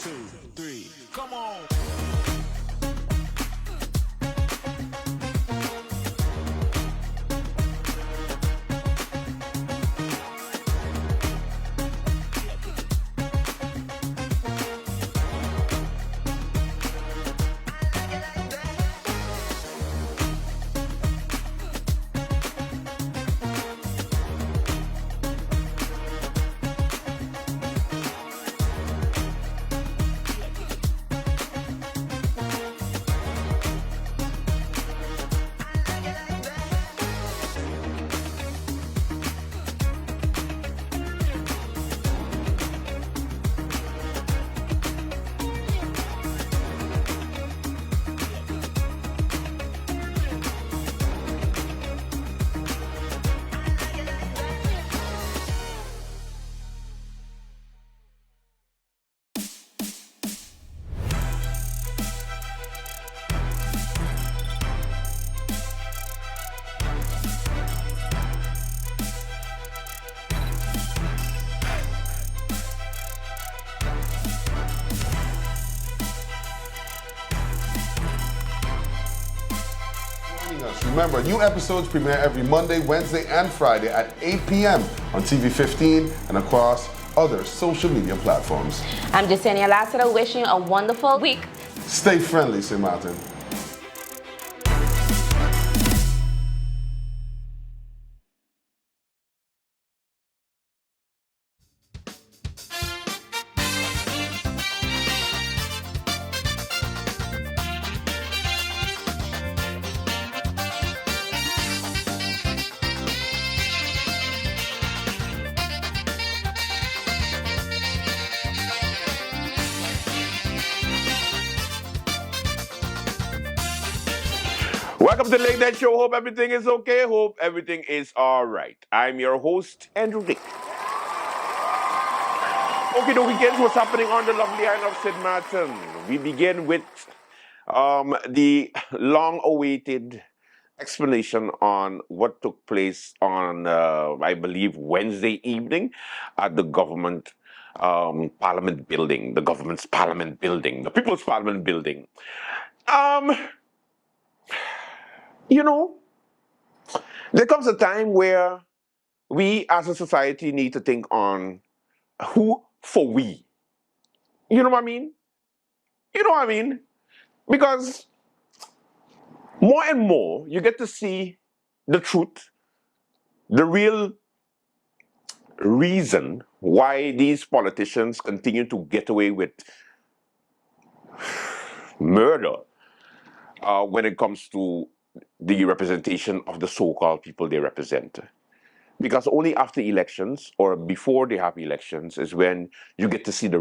2, 3, come on. Remember, new episodes premiere every Monday, Wednesday, and Friday at 8 p.m. on TV 15 and across other social media platforms. I'm Jasenia Lassiter, wishing you a wonderful week. Stay friendly, St. Martin. Welcome to the Late Night Show. Hope everything is okay. Hope everything is all right. I'm your host, Andrew Dick. Okay, the weekends, what's happening on the lovely island of St. Martin? We begin with the long-awaited explanation on what took place on, I believe, Wednesday evening at the government Parliament building, the government's Parliament building, the People's Parliament building. You know, there comes a time where we as a society need to think on who for we. You know what I mean? You know what I mean? Because more and more you get to see the truth, the real reason why these politicians continue to get away with murder when it comes to the representation of the so-called people they represent. Because only after elections or before they have elections is when you get to see the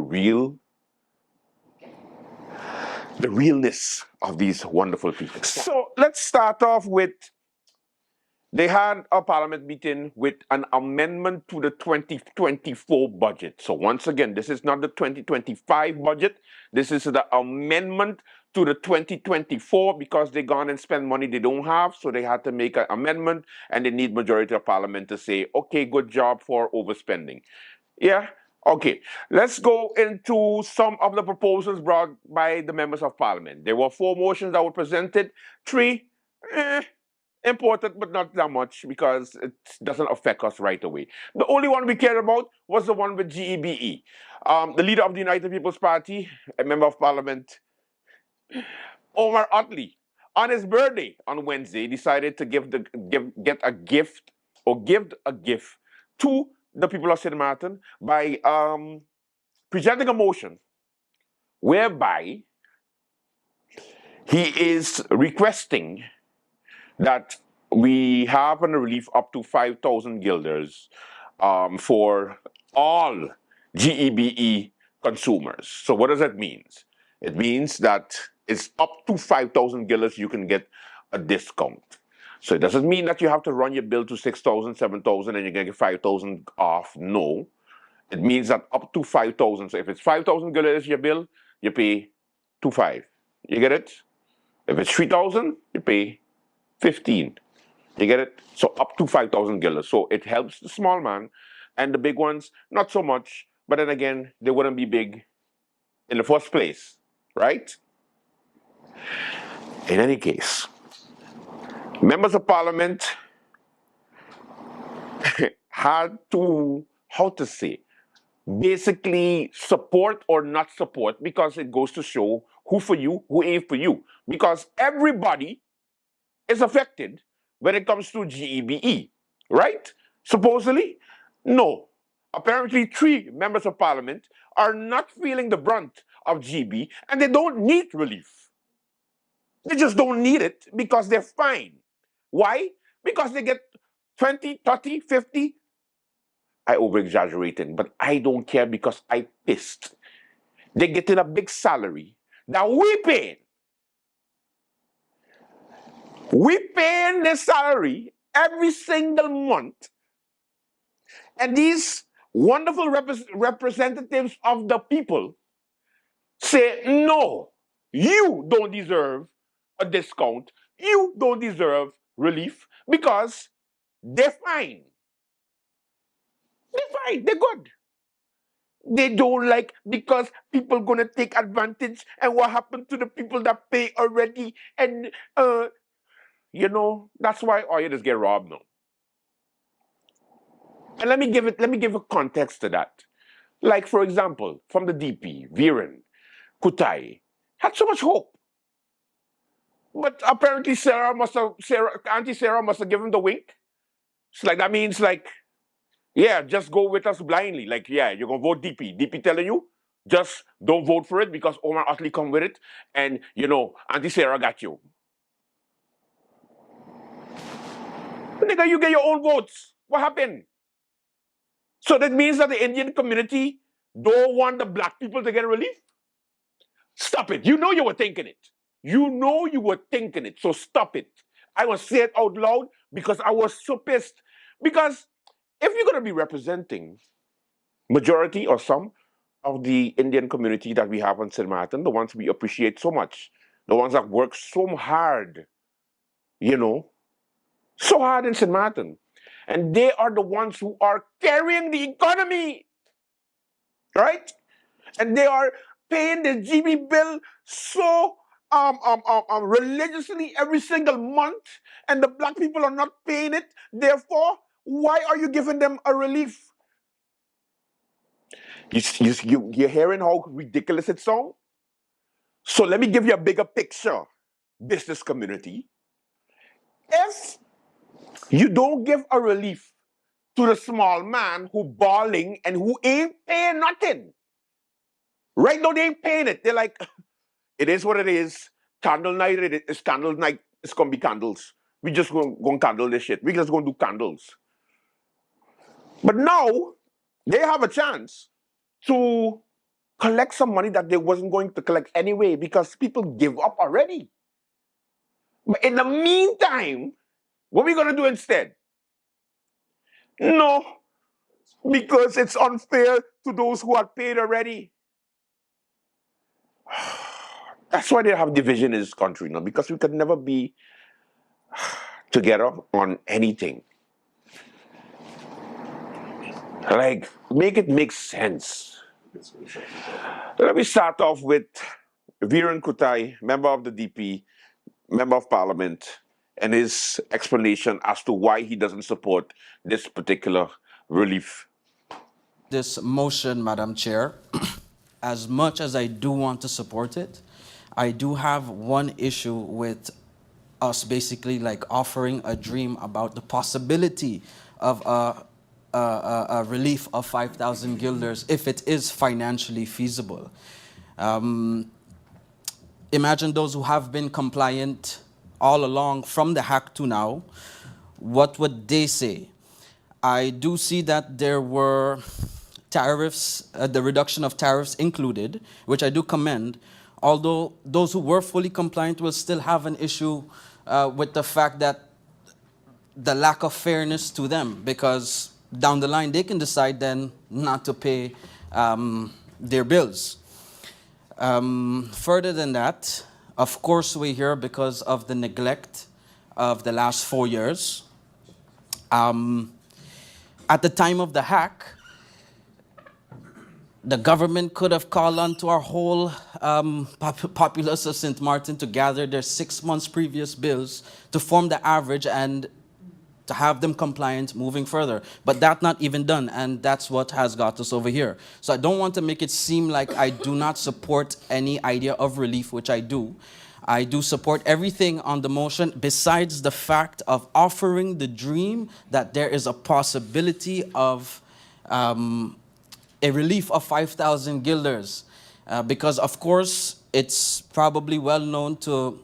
realness of these wonderful people. So let's start off with, they had a parliament meeting with an amendment to the 2024 budget. So once again, this is not the 2025 budget. This is the amendment to the 2024 because they gone and spend money they don't have. So they had to make an amendment and they need majority of parliament to say, okay, good job for overspending. Yeah? Okay. Let's go into some of the proposals brought by the members of parliament. There were 4 motions that were presented. 3, important, but not that much because it doesn't affect us right away. The only one we cared about was the one with GEBE. The leader of the United People's Party, a member of parliament, Omar Otley, on his birthday on Wednesday, decided to give a gift to the people of St. Martin by presenting a motion whereby he is requesting that we have a relief up to 5,000 guilders for all GEBE consumers. So what does that mean? It means that it's up to 5,000 guilders you can get a discount. So it doesn't mean that you have to run your bill to 6,000, 7,000 and you're going to get 5,000 off. No. It means that up to 5,000. So if it's 5,000 guilders your bill, you pay 2,500. You get it? If it's 3,000, you pay 15. You get it? So up to 5,000 guilders. So it helps the small man, and the big ones, not so much. But then again, they wouldn't be big in the first place, right? In any case, members of parliament had to, how to say, basically support or not support, because it goes to show who for you, who ain't for you. Because everybody is affected when it comes to GEBE, right? Supposedly, no. Apparently, 3 members of parliament are not feeling the brunt of GEBE, and they don't need relief. They just don't need it because they're fine. Why? Because they get 20, 30, 50. I over-exaggerated, but I don't care because I pissed. They're getting a big salary that we pay. We paying their salary every single month. And these wonderful representatives of the people say, no, you don't deserve a discount. You don't deserve relief because they're fine. They're fine. They're good. They don't like because people gonna take advantage, and what happened to the people that pay already, and that's why oil get robbed now. And let me give a context to that. Like, for example, from the DP, Viren, Kutai had so much hope. But apparently Auntie Sarah must have given the wink. It's like, that means like, yeah, just go with us blindly. Like, yeah, you're gonna vote DP. DP telling you, just don't vote for it because Omar Otley come with it, and Auntie Sarah got you. Nigga, you get your own votes. What happened? So that means that the Indian community don't want the black people to get relief? Stop it. You know you were thinking it. You know you were thinking it. So stop it. I was saying it out loud because I was so pissed. Because if you're going to be representing majority or some of the Indian community that we have on St. Martin, the ones we appreciate so much, the ones that work so hard, so hard in St. Martin. And they are the ones who are carrying the economy, right? And they are paying the GB bill so religiously every single month, and the black people are not paying it. Therefore, why are you giving them a relief? You're hearing how ridiculous it sounds? So let me give you a bigger picture, business community. If you don't give a relief to the small man who balling and who ain't paying nothing, right now they ain't paying it. They're like, it is what it is. Candle night, it's candle night. It's going to be candles. We just going to candle this shit. We just going to do candles. But now, they have a chance to collect some money that they wasn't going to collect anyway because people give up already. But in the meantime, what are we going to do instead? No, because it's unfair to those who are paid already. That's why they have division in this country now, because we can never be together on anything. Like, make it make sense. Let me start off with Viren Kutai, member of the DP, member of parliament, and his explanation as to why he doesn't support this particular relief. This motion, Madam Chair, as much as I do want to support it, I do have one issue with us basically like offering a dream about the possibility of a relief of 5,000 guilders if it is financially feasible. Imagine those who have been compliant all along from the hack to now. What would they say? I do see that there were tariffs, the reduction of tariffs included, which I do commend, although those who were fully compliant will still have an issue with the fact that the lack of fairness to them, because down the line they can decide then not to pay their bills. Further than that, of course we're here because of the neglect of the last 4 years. At the time of the hack, The government could have called on to our whole populace of St. Martin to gather their 6 months previous bills to form the average and to have them compliant moving further. But that's not even done, and that's what has got us over here. So I don't want to make it seem like I do not support any idea of relief, which I do. I do support everything on the motion besides the fact of offering the dream that there is a possibility of a relief of 5,000 guilders. Because, of course, it's probably well known to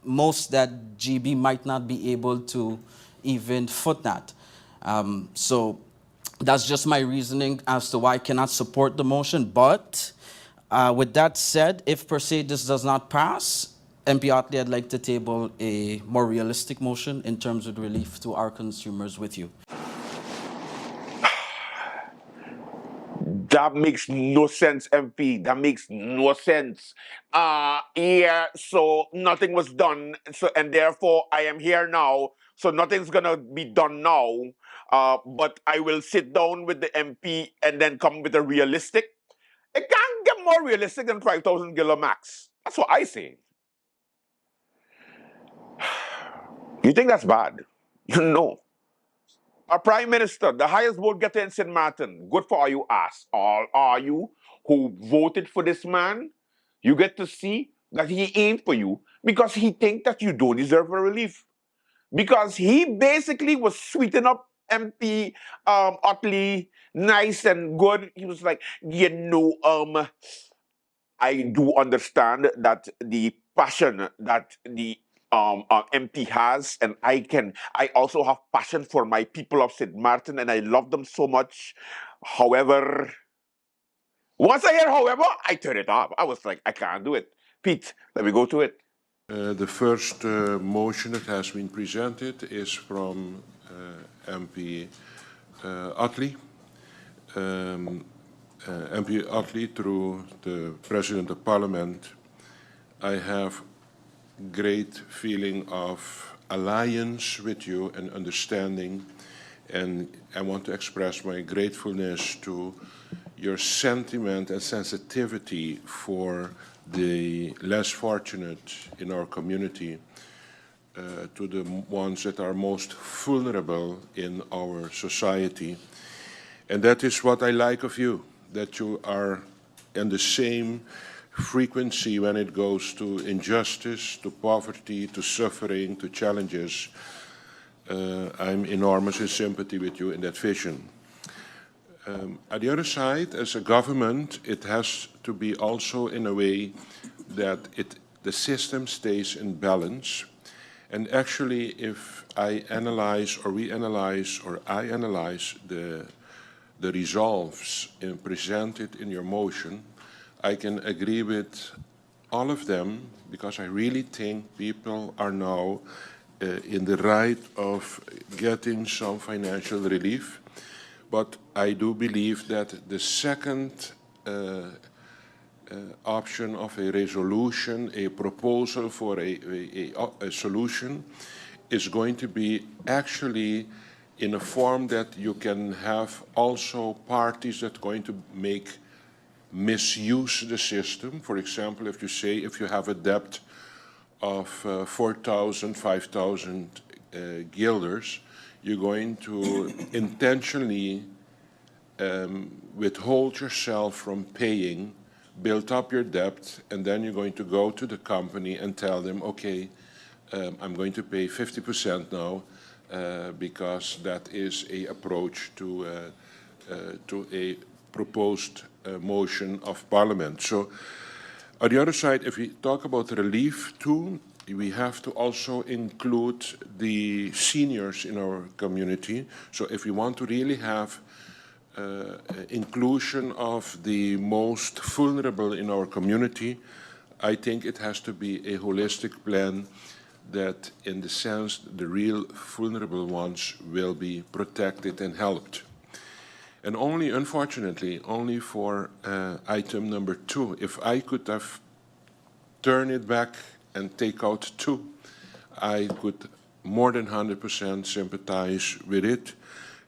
most that GEBE might not be able to even foot that. So that's just my reasoning as to why I cannot support the motion. But with that said, if per se this does not pass, MP Otley, I'd like to table a more realistic motion in terms of relief to our consumers with you. That makes no sense, MP. That makes no sense. Yeah, so nothing was done. So, and therefore I am here now. So nothing's gonna be done now. But I will sit down with the MP and then come with a realistic. It can't get more realistic than 5,000 guilder max. That's what I say. You think that's bad? No. Our Prime Minister, the highest vote getter in St. Martin, good for you all are you who voted for this man. You get to see that he ain't for you because he think that you don't deserve a relief. Because he basically was sweetening up MP Otley, nice and good. He was like, I do understand that the passion that the MP has, and I also have passion for my people of St. Martin, and I love them so much. However, once I hear however, I turn it off. I was like, I can't do it. Pete, let me go to it. The first motion that has been presented is from MP Otley. MP Otley, through the President of Parliament, I have great feeling of alliance with you and understanding, and I want to express my gratefulness to your sentiment and sensitivity for the less fortunate in our community, to the ones that are most vulnerable in our society. And that is what I like of you, that you are in the same frequency when it goes to injustice, to poverty, to suffering, to challenges. I'm enormously in sympathy with you in that vision. On the other side, as a government, it has to be also in a way that the system stays in balance. And actually, if I analyze, or we analyze, or I analyze the resolves presented in your motion, I can agree with all of them, because I really think people are now in the right of getting some financial relief. But I do believe that the second option of a resolution, a proposal for a solution, is going to be actually in a form that you can have also parties that are going to misuse the system. For example, if you say, if you have a debt of 4,000, 5,000 guilders, you're going to intentionally withhold yourself from paying, build up your debt, and then you're going to go to the company and tell them, okay, I'm going to pay 50% now, because that is an approach to a proposed motion of Parliament. So on the other side, if we talk about relief too, we have to also include the seniors in our community. So if we want to really have inclusion of the most vulnerable in our community, I think it has to be a holistic plan that, in the sense, the real vulnerable ones will be protected and helped. And only, unfortunately, only for item number 2, if I could have turned it back and take out 2, I could more than 100% sympathize with it.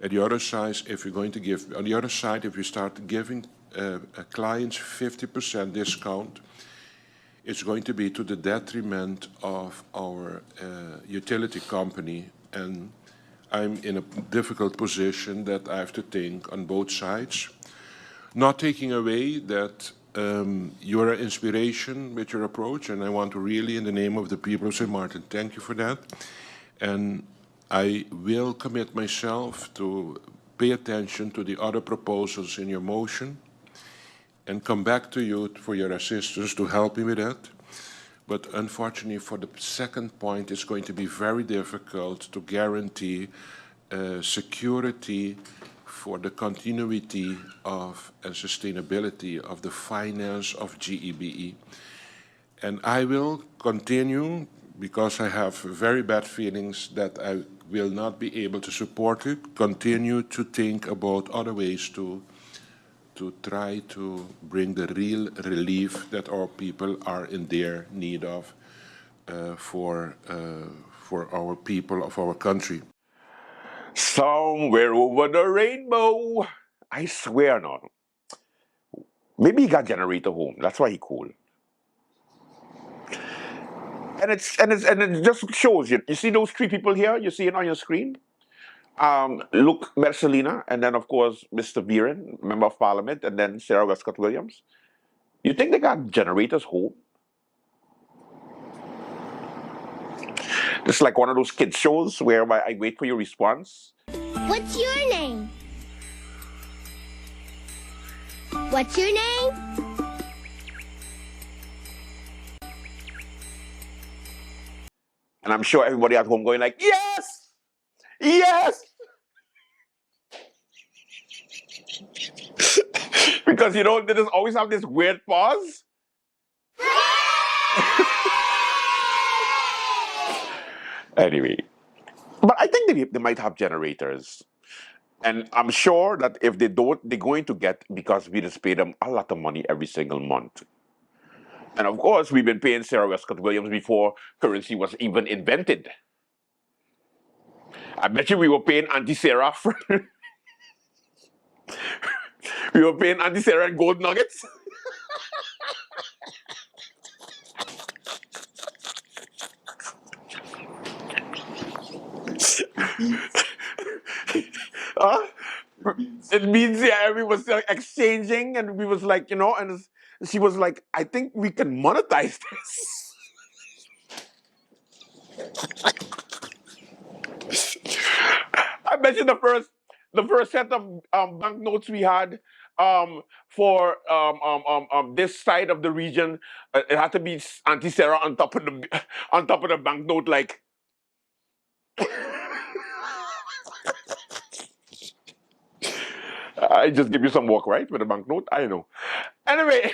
At the other side, if you're going to give, on the other side, if you start giving a client's 50% discount is going to be to the detriment of our utility company, and I'm in a difficult position that I have to think on both sides. Not taking away that you're an inspiration with your approach, and I want to really, in the name of the people of St. Martin, thank you for that. And I will commit myself to pay attention to the other proposals in your motion and come back to you for your assistance to help me with that. But unfortunately, for the second point, it's going to be very difficult to guarantee security for the continuity of and sustainability of the finance of GEBE. And I will continue, because I have very bad feelings that I will not be able to support it, continue to think about other ways to try to bring the real relief that our people are in their need of for our people of our country. Somewhere over the rainbow. I swear now. Maybe he got generator home. That's why he cool. And it just shows you. You see those three people here? You see it on your screen? Luke Mercelina, and then of course Mr. Viren, Member of Parliament, and then Sarah Westcott Williams. You think they got generators home? It's like one of those kids shows where I wait for your response. What's your name? What's your name? And I'm sure everybody at home going like, yes! Yes! Because, you know, they just always have this weird pause. Anyway. But I think they might have generators. And I'm sure that if they don't, they're going to get, because we just pay them a lot of money every single month. And of course, we've been paying Sarah Westcott Williams before currency was even invented. I bet you we were paying Auntie Sarah for... we were paying Auntie Sarah and gold nuggets. It means, yeah, we was exchanging, and we was like, you know, and she was like, I think we can monetize this. I bet you the first set of banknotes we had for this side of the region, it had to be Auntie Sarah on top of the banknote, like. I just give you some work, right, with a banknote? I don't know. Anyway,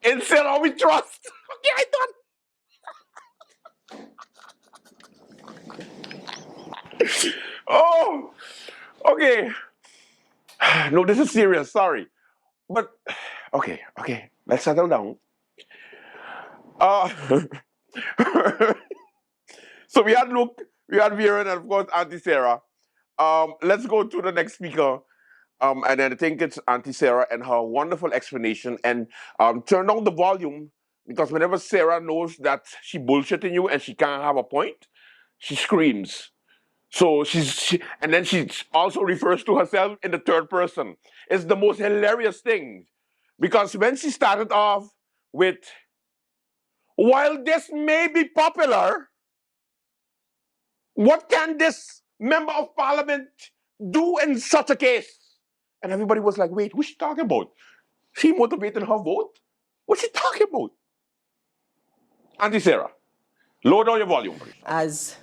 in Sarah we trust. Okay, I done. Oh, okay. No, this is serious. Sorry, but okay, let's settle down. So we had Luke, we had Viren, and of course Auntie Sarah. Let's go to the next speaker. And then I think it's Auntie Sarah and her wonderful explanation. And turn down the volume, because whenever Sarah knows that she bullshitting you and she can't have a point, she screams. So and then she also refers to herself in the third person. It's the most hilarious thing, because when she started off with, while this may be popular, what can this Member of Parliament do in such a case? And everybody was like, wait, what's she talking about? She motivated her vote? What's she talking about? Auntie Sarah, lower down your volume, please. As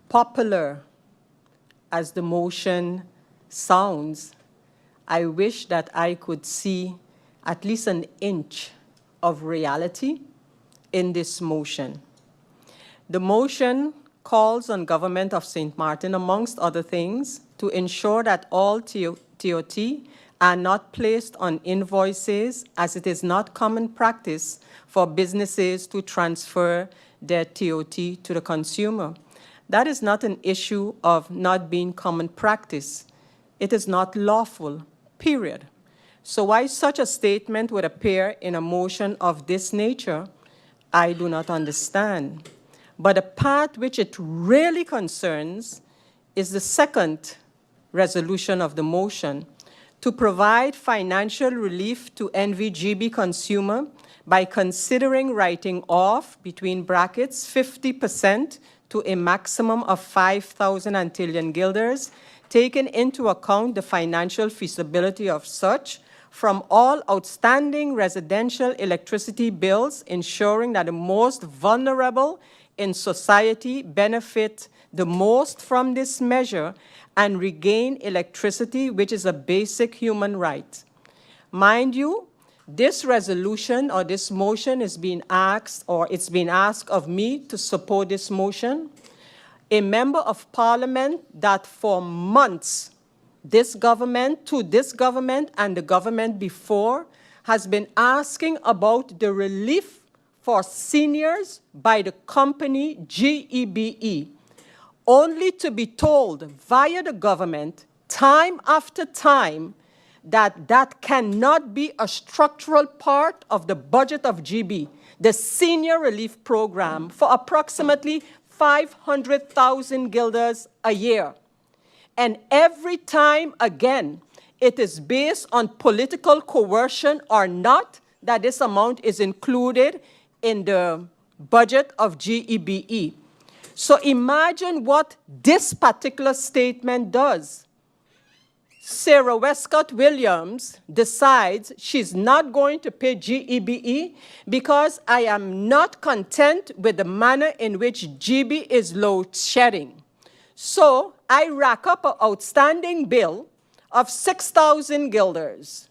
popular as the motion sounds, I wish that I could see at least an inch of reality in this motion. The motion calls on government of St. Martin, amongst other things, to ensure that all TOT are not placed on invoices, as it is not common practice for businesses to transfer their TOT to the consumer. That is not an issue of not being common practice. It is not lawful, period. So why such a statement would appear in a motion of this nature, I do not understand. But the part which it really concerns is the second resolution of the motion, to provide financial relief to NVGB consumer by considering writing off, between brackets, 50% to a maximum of 5,000 Antillean guilders, taking into account the financial feasibility of such, from all outstanding residential electricity bills, ensuring that the most vulnerable in society benefit the most from this measure and regain electricity, which is a basic human right. Mind you, this resolution or this motion is being asked, or it's been asked of me to support this motion, a member of parliament that for months this government and the government before has been asking about the relief for seniors by the company GEBE, only to be told via the government time after time that that cannot be a structural part of the budget of GEBE, the senior relief program for approximately 500,000 guilders a year. And every time again, it is based on political coercion or not that this amount is included in the budget of GEBE. So imagine what this particular statement does. Sarah Westcott Williams decides she's not going to pay GEBE because I am not content with the manner in which GEBE is load shedding. So I rack up an outstanding bill of 6,000 guilders.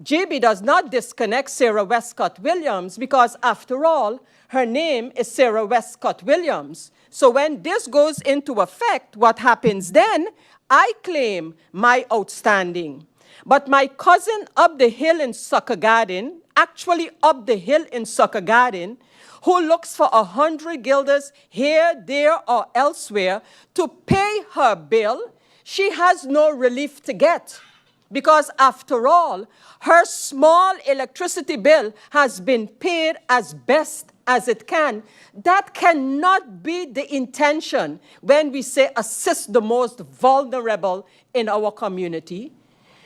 GEBE does not disconnect Sarah Westcott Williams because, after all, her name is Sarah Westcott Williams. So when this goes into effect, what happens then? I claim my outstanding. But my cousin up the hill in Sucker Garden, actually up the hill in Sucker Garden, who looks for 100 guilders here, there, or elsewhere to pay her bill, she has no relief to get. Because after all, her small electricity bill has been paid as best as it can. That cannot be the intention when we say assist the most vulnerable in our community.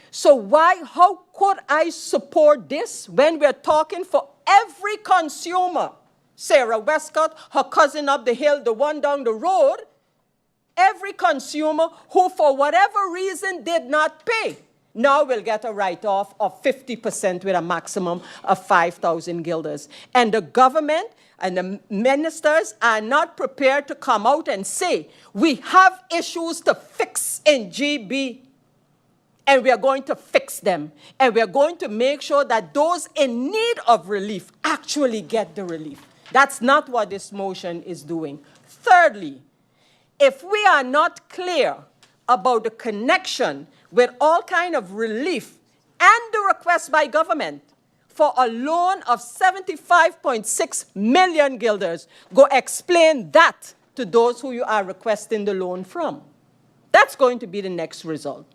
So how could I support this when we're talking for every consumer? Sarah Westcott, her cousin up the hill, the one down the road, every consumer who for whatever reason did not pay now will get a write-off of 50% with a maximum of 5,000 guilders. And the government and the ministers are not prepared to come out and say, we have issues to fix in GEBE, and we are going to fix them. And we are going to make sure that those in need of relief actually get the relief. That's not what this motion is doing. Thirdly, if we are not clear about the connection with all kind of relief and the request by government for a loan of 75.6 million guilders, go explain that to those who you are requesting the loan from. That's going to be the next result.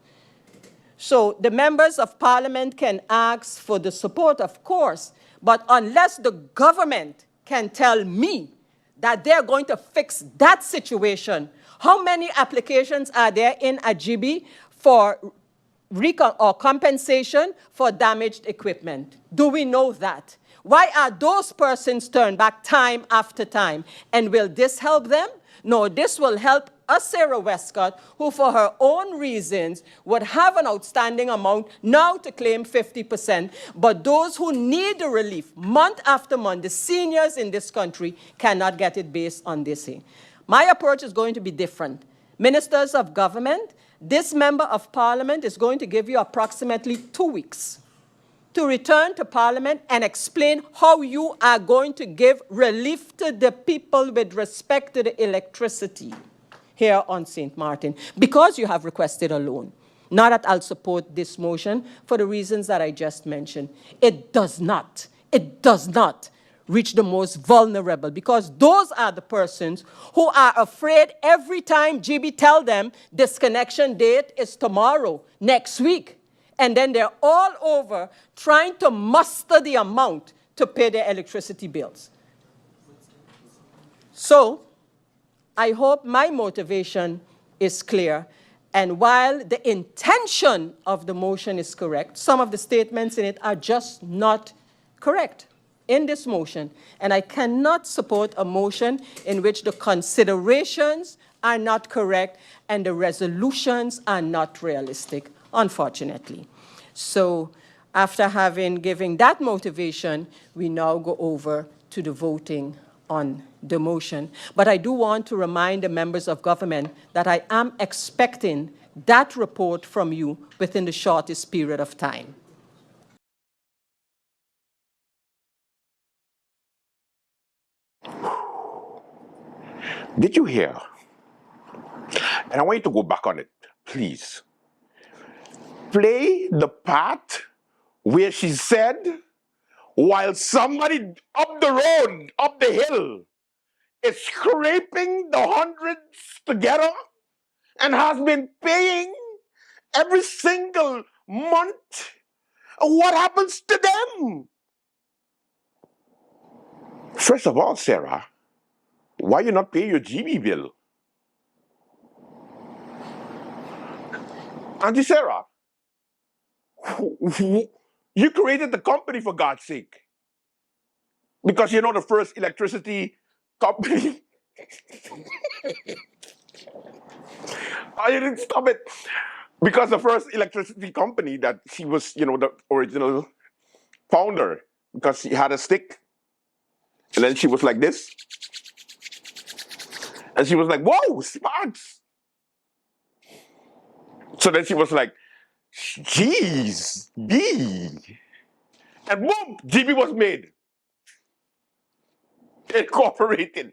So the members of parliament can ask for the support, of course, but unless the government can tell me that they're going to fix that situation, how many applications are there in a GEBE for compensation for damaged equipment? Do we know that? Why are those persons turned back time after time? And will this help them? No, this will help Sarah Westcott, who for her own reasons would have an outstanding amount now to claim 50%. But those who need the relief month after month, the seniors in this country, cannot get it based on this thing. My approach is going to be different. Ministers of government, this member of parliament is going to give you approximately 2 weeks to return to parliament and explain how you are going to give relief to the people with respect to the electricity here on St. Martin, because you have requested a loan. Not that I'll support this motion for the reasons that I just mentioned. It does not reach the most vulnerable, because those are the persons who are afraid every time GEBE tell them disconnection date is tomorrow, next week. And then they're all over trying to muster the amount to pay their electricity bills. So I hope my motivation is clear. And while the intention of the motion is correct, some of the statements in it are just not correct in this motion. And I cannot support a motion in which the considerations are not correct and the resolutions are not realistic, unfortunately. So after having given that motivation, we now go over to the voting on the motion. But I do want to remind the members of government that I am expecting that report from you within the shortest period of time. Did you hear? And I want you to go back on it, please. Play the part where she said, while somebody up the road, up the hill, is scraping the hundreds together and has been paying every single month, what happens to them? First of all, Sarah, why you not pay your GEBE bill? Auntie Sarah, you created the company for God's sake. Because you know the first electricity company. I didn't stop it. Because the first electricity company that she was, you know, the original founder, because she had a stick. And then she was like this. And she was like, whoa, sparks. So then she was like, geez, B. And boom, GEBE was made. Incorporated.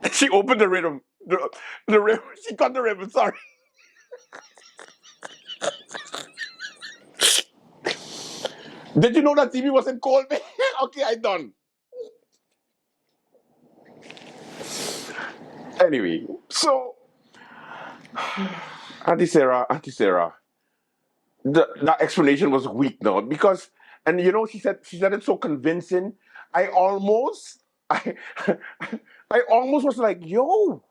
And she opened the ribbon. The ribbon. She cut the ribbon, sorry. Did you know that GEBE was in cold? Okay, I done. Anyway, so Auntie Sarah, that explanation was weak now because, and you know, she said it so convincing. I almost was like, yo,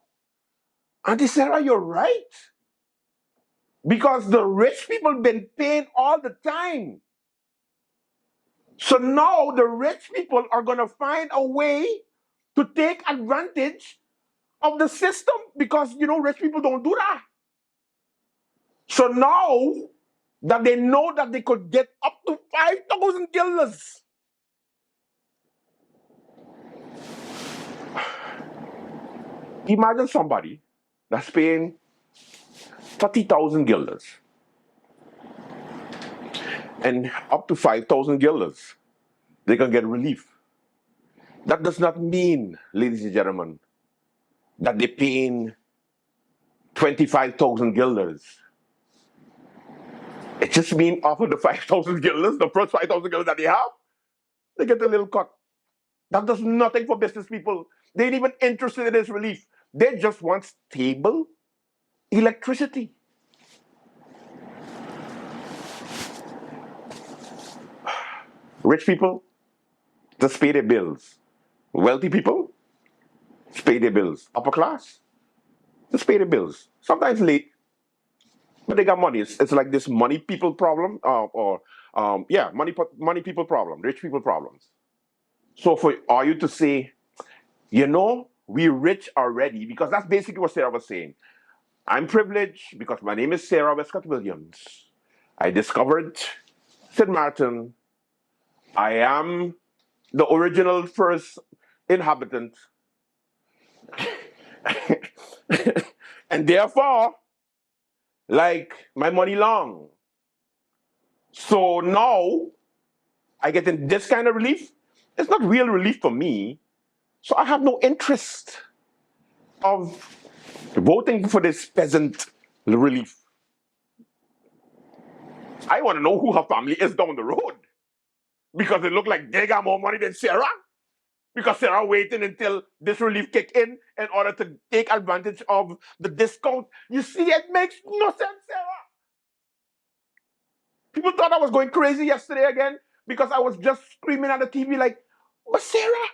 Auntie Sarah, you're right. Because the rich people been paying all the time. So now the rich people are gonna find a way to take advantage of the system because, you know, rich people don't do that. So now that they know that they could get up to 5,000 guilders, imagine somebody that's paying 30,000 guilders and up to 5,000 guilders, they can get relief. That does not mean, ladies and gentlemen, that they're paying 25,000 guilders. It just means off of the 5,000 guilders, the first 5,000 guilders that they have, they get a little cut. That does nothing for business people. They ain't even interested in this relief. They just want stable electricity. Rich people just pay their bills. Wealthy people just pay their bills. Upper class just pay their bills. Sometimes late, but they got money. It's like this money people problem, money people problem, rich people problems. So for you to say, you know, we rich already, because that's basically what Sarah was saying. I'm privileged because my name is Sarah Westcott Williams. I discovered St. Martin. I am the original first inhabitant. And therefore, like, my money long. So now, I get in this kind of relief. It's not real relief for me. So I have no interest of voting for this peasant relief. I want to know who her family is down the road. because it looked like they got more money than Sarah. Because Sarah waiting until this relief kick in order to take advantage of the discount. You see, it makes no sense, Sarah. People thought I was going crazy yesterday again because I was just screaming at the TV like, but Sarah,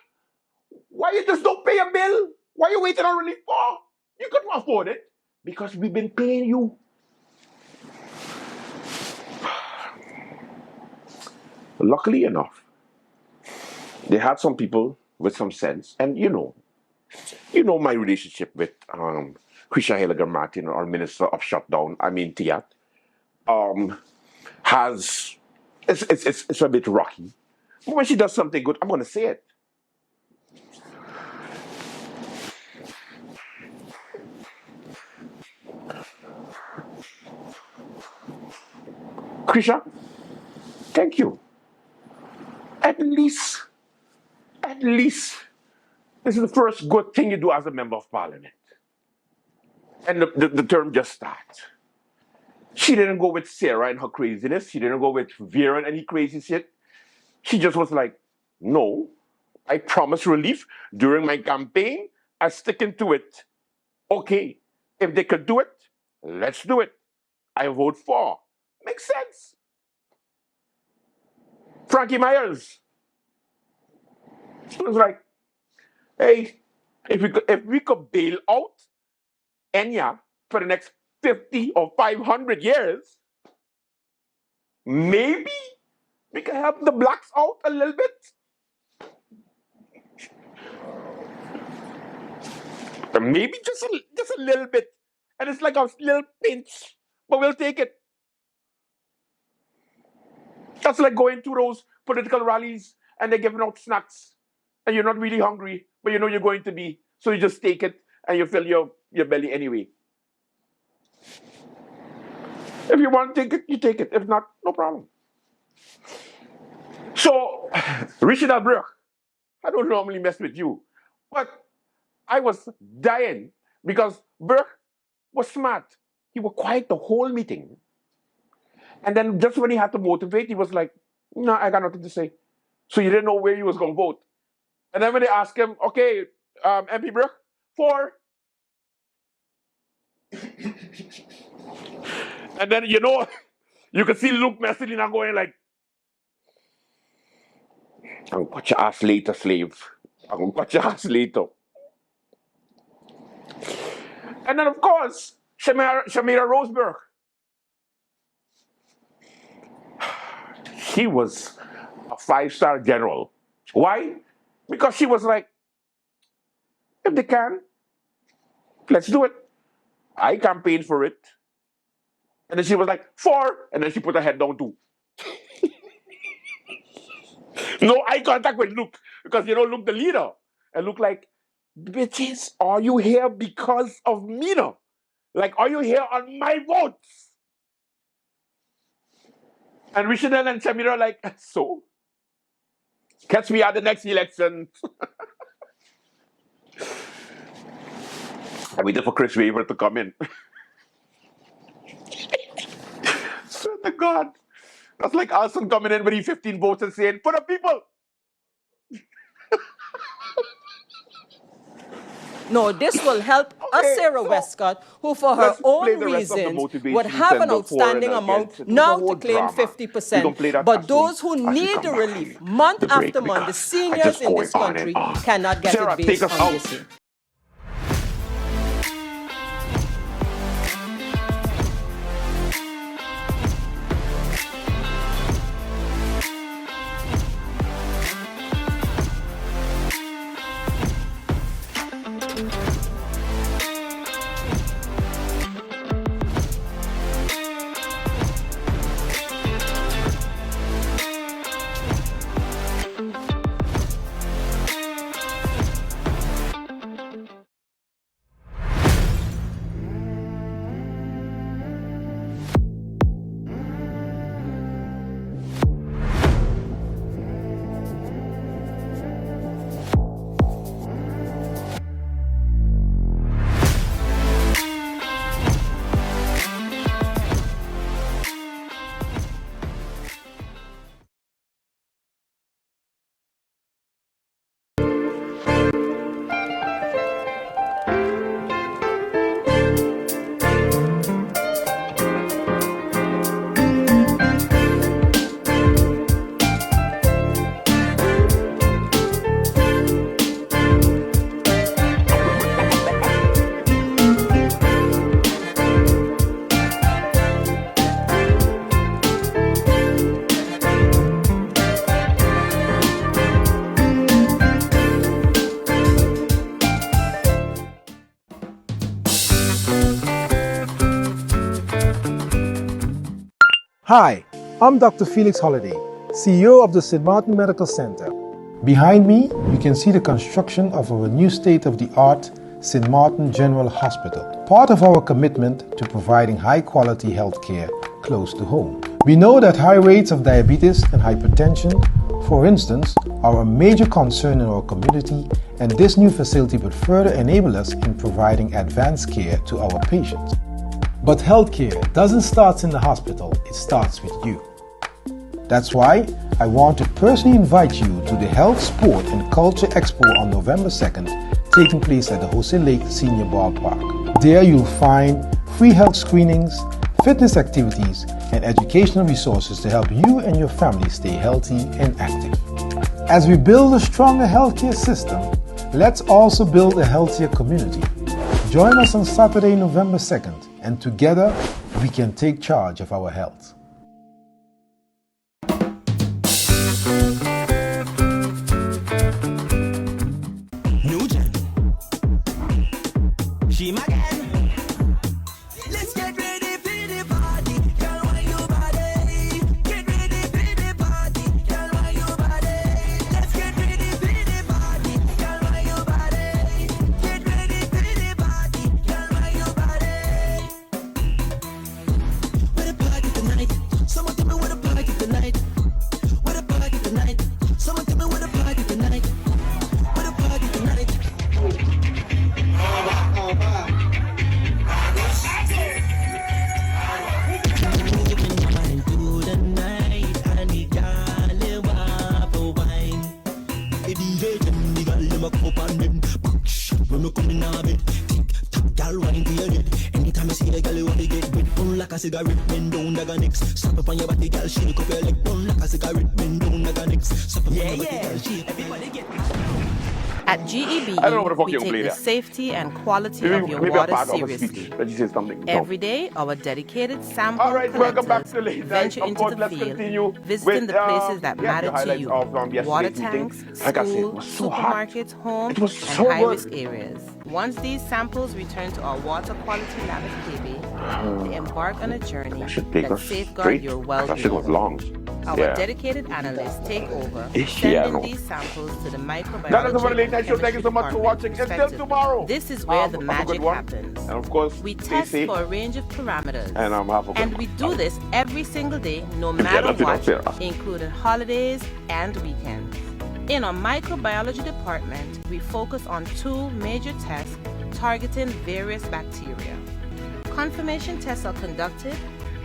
why you just don't pay a bill? Why you waiting on relief for? You couldn't afford it because we've been paying you. Luckily enough, they had some people with some sense, and you know my relationship with Krisha Hilliger-Martin, our Minister of Shutdown, Tiat, it's a bit rocky. But when she does something good, I'm going to say it. Krisha, thank you. At least, this is the first good thing you do as a member of parliament. And the term just starts. She didn't go with Sarah and her craziness. She didn't go with Vera and any crazy shit. She just was like, no, I promised relief during my campaign. I'm sticking to it. Okay, if they could do it, let's do it. I vote for. Makes sense. Frankie Myers. It was like, hey, if we could bail out Enya for the next 50 or 500 years, maybe we can help the blacks out a little bit. Maybe just a little bit. And it's like a little pinch, but we'll take it. That's like going to those political rallies and they're giving out snacks and you're not really hungry, but you know you're going to be. So you just take it and you fill your belly anyway. If you want to take it, you take it. If not, no problem. So, Richard Albrecht, I don't normally mess with you, but I was dying because Burke was smart. He was quiet the whole meeting. And then just when he had to motivate, he was like, no, I got nothing to say. So you didn't know where he was going to vote. And then when they asked him, okay, MP Burke, for. And then, you could see Luke Messalina going like, I'm going to put your ass later, slave. I'm going to put your ass later. And then, of course, Shamira Roseberg. She was a 5-star general. Why? Because she was like, if they can, let's do it. I campaigned for it. And then she was like, for. And then she put her head down too. No eye contact with Luke. Because, Luke the leader. And Luke like, bitches, are you here because of me now? Like, are you here on my votes? And Rishanel and Shamira like, so? Catch me at the next election. I waited for Chris Weaver to come in. Swear to God. That's like Alson coming in with his 15 votes and saying, for the people. No, this will help us, Sarah Westcott, who for her own reasons would have an outstanding amount now to claim 50%. But those who need the relief month after month, the seniors in this country, cannot get it based on this. Hi, I'm Dr. Felix Holliday, CEO of the St. Martin Medical Center. Behind me, you can see the construction of our new state-of-the-art St. Martin General Hospital, part of our commitment to providing high-quality health care close to home. We know that high rates of diabetes and hypertension, for instance, are a major concern in our community, and this new facility would further enable us in providing advanced care to our patients. But healthcare doesn't start in the hospital, it starts with you. That's why I want to personally invite you to the Health, Sport and Culture Expo on November 2nd, taking place at the Jose Lake Senior Ballpark. There you'll find free health screenings, fitness activities, and educational resources to help you and your family stay healthy and active. As we build a stronger healthcare system, let's also build a healthier community. Join us on Saturday, November 2nd, and together we can take charge of our health. She my Let's get ready for the party. Girl, why your body? Get ready for the party. Girl, why your body? Let's get ready for the party. Girl, why your body? Get ready for the party. Girl, why your body? Where the party tonight? Someone tell me where the party tonight. Where the party tonight? Someone tell me where the party tonight. Where the party tonight? Anytime I see a girl, you want to get with bun like a cigarette, bend down, daga next. Slap up on your body, girl, shake up your leg, bun like a cigarette, bend down, daga next. Slap up on your body, girl, shake. Everybody get. At GEBE, I don't know what the fuck we you take play the there. safety and quality of your Maybe a water part of a seriously. speech. Let's say something. Every day, our dedicated sample All right, welcome back collectors to Late Night. venture Of into course, the let's field, continue visiting with, the places that the matter to highlights you. of yesterday's Water meeting. tanks, Like I said, it schools, was so hot. supermarkets, homes, It was and so high-risk good. areas. Once these samples return to our water quality lab at GEBE, they embark on a journey That should take that us safeguard straight. your That shit was well-being. long. Our Yeah. dedicated analysts take over, Yeah, sending no. these samples to the microbiology That is the Late Night and Show. Thank you so much for chemistry watching. Until departments, tomorrow. This is where the Have a good magic one. happens. And of course, We stay test safe. for a range of parameters. And have a good And one. we do this every single day, no Yeah, matter that's it, what, that's it. including holidays and weekends. In our microbiology department, we focus on two major tests targeting various bacteria. Confirmation tests are conducted,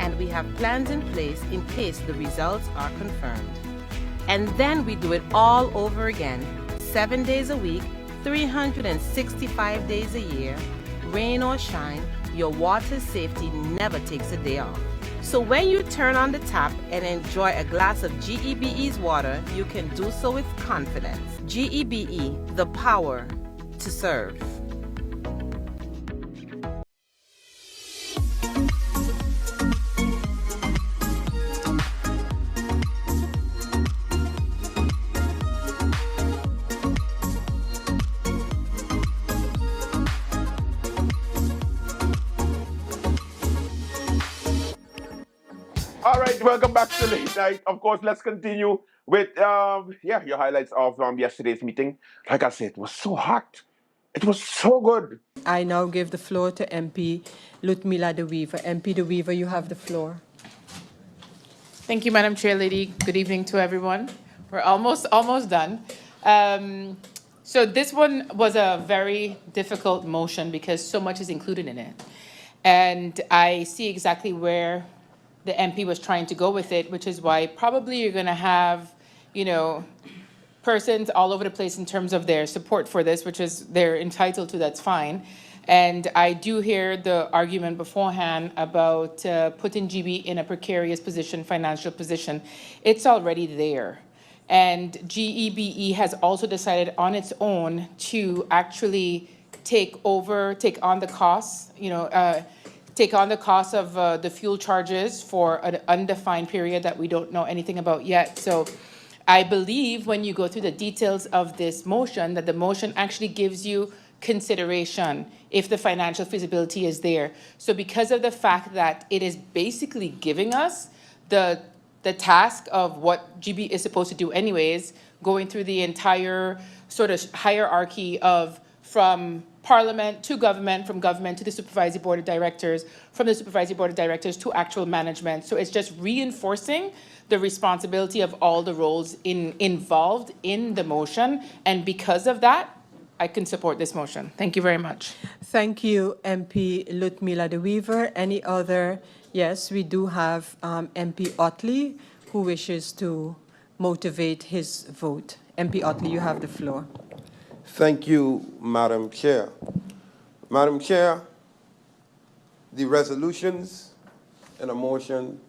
and we have plans in place in case the results are confirmed. And then we do it all over again, 7 days a week, 365 days a year. Rain or shine, your water safety never takes a day off. So when you turn on the tap and enjoy a glass of GEBE's water, you can do so with confidence. GEBE, the power to serve. All right, welcome back to Late Night. Of course, let's continue with your highlights of yesterday's meeting. Like I said, it was so hot. It was so good. I now give the floor to MP Ludmila De Wever. MP De Wever, you have the floor. Thank you, Madam Chair Lady. Good evening to everyone. We're almost done. So this one was a very difficult motion because so much is included in it. And I see exactly where the MP was trying to go with it, which is why probably you're going to have, persons all over the place in terms of their support for this, which is they're entitled to, that's fine. And I do hear the argument beforehand about putting GEBE in a precarious position, financial position. It's already there. And GEBE has also decided on its own to actually take on the costs, take on the cost of the fuel charges for an undefined period that we don't know anything about yet. So I believe when you go through the details of this motion, that the motion actually gives you consideration if the financial feasibility is there. So because of the fact that it is basically giving us the task of what GEBE is supposed to do anyways, going through the entire sort of hierarchy of from Parliament to government, from government to the Supervisory Board of Directors, from the Supervisory Board of Directors to actual management. So it's just reinforcing the responsibility of all the roles involved in the motion. And because of that, I can support this motion. Thank you very much. Thank you, MP Ludmila de Wever. Any other? Yes, we do have MP Otley, who wishes to motivate his vote. MP Otley, you have the floor. Thank you, Madam Chair. Madam Chair, the resolutions and a motion